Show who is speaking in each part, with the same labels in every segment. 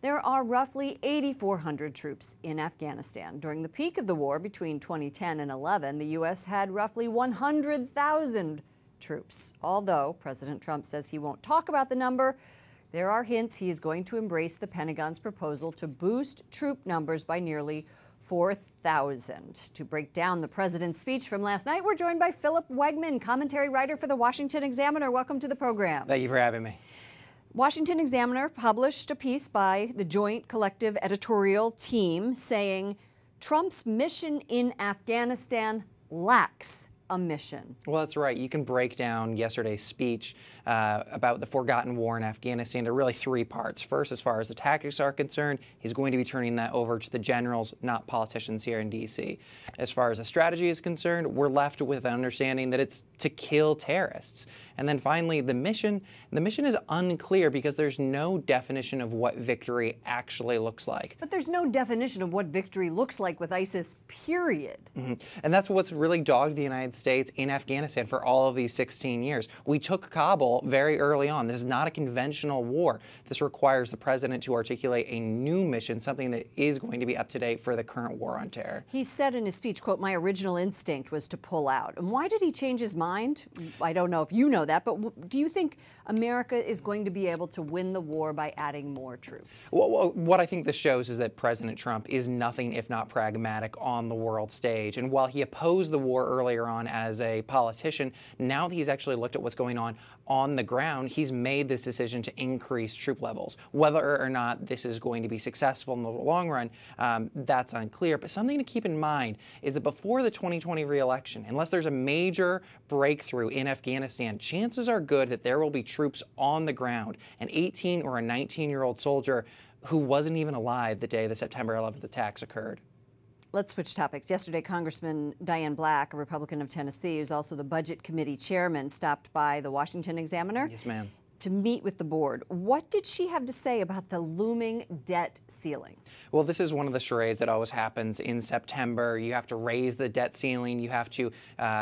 Speaker 1: There are roughly 8,400 troops in Afghanistan. During the peak of the war between 2010 and 11, the U.S. had roughly 100,000 troops. Although President Trump says he won't talk about the number, there are hints he is going to embrace the Pentagon's proposal to boost troop numbers by nearly 4,000. To break down the president's speech from last night, we're joined by Philip Wegmann, commentary writer for the Washington Examiner. Welcome to the program.
Speaker 2: Thank you for having me.
Speaker 1: Washington Examiner published a piece by the Joint Collective Editorial Team saying Trump's mission in Afghanistan lacks a mission.
Speaker 2: Well, that's right. You can break down yesterday's speech about the forgotten war in Afghanistan into really three parts. First, as far as the tactics are concerned, he's going to be turning that over to the generals, not politicians here in D.C. As far as the strategy is concerned, we're left with an understanding that it's to kill terrorists. And then finally, the mission is unclear because there's no definition of what victory actually looks like.
Speaker 1: But there's no definition of what victory looks like with ISIS, period.
Speaker 2: Mm-hmm. And that's what's really dogged the United States in Afghanistan for all of these 16 years. We took Kabul very early on. This is not a conventional war. This requires the president to articulate a new mission, something that is going to be up to date for the current war on terror.
Speaker 1: He said in his speech, quote, "My original instinct was to pull out." And why did he change his mind? I don't know if you know that, but do you think America is going to be able to win the war by adding more troops?
Speaker 2: Well, what I think this shows is that President Trump is nothing if not pragmatic on the world stage. And while he opposed the war earlier on as a politician, now that he's actually looked at what's going on the ground, he's made this decision to increase troop levels. Whether or not this is going to be successful in the long run, that's unclear. But something to keep in mind is that before the 2020 re-election, unless there's a major breakthrough in Afghanistan, chances are good that there will be troops on the ground. An 18 or a 19-year-old soldier who wasn't even alive the day the September 11th attacks occurred.
Speaker 1: Let's switch topics. Yesterday, Congressman Diane Black, a Republican of Tennessee, who's also the Budget Committee chairman, stopped by the Washington Examiner.
Speaker 2: Yes, ma'am.
Speaker 1: To meet with the board. What did she have to say about the looming debt ceiling?
Speaker 2: Well, this is one of the charades that always happens in September. You have to raise the debt ceiling. You have to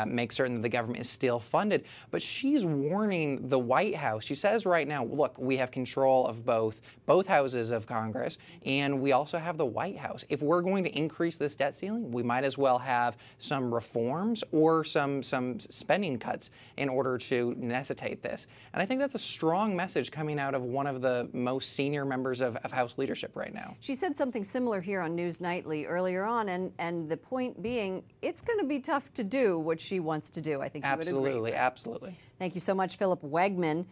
Speaker 2: make certain that the government is still funded. But she's warning the White House. She says right now, look, we have control of both houses of Congress, and we also have the White House. If we're going to increase this debt ceiling, we might as well have some reforms or some spending cuts in order to necessitate this. And I think that's a strong message coming out of one of the most senior members of House leadership right now.
Speaker 1: She said something similar here on News Nightly earlier on, and the point being, it's going to be tough to do what she wants to do. I think you would agree.
Speaker 2: Absolutely, absolutely.
Speaker 1: Thank you so much, Philip Wegmann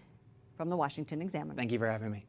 Speaker 1: from the Washington Examiner.
Speaker 2: Thank you for having me.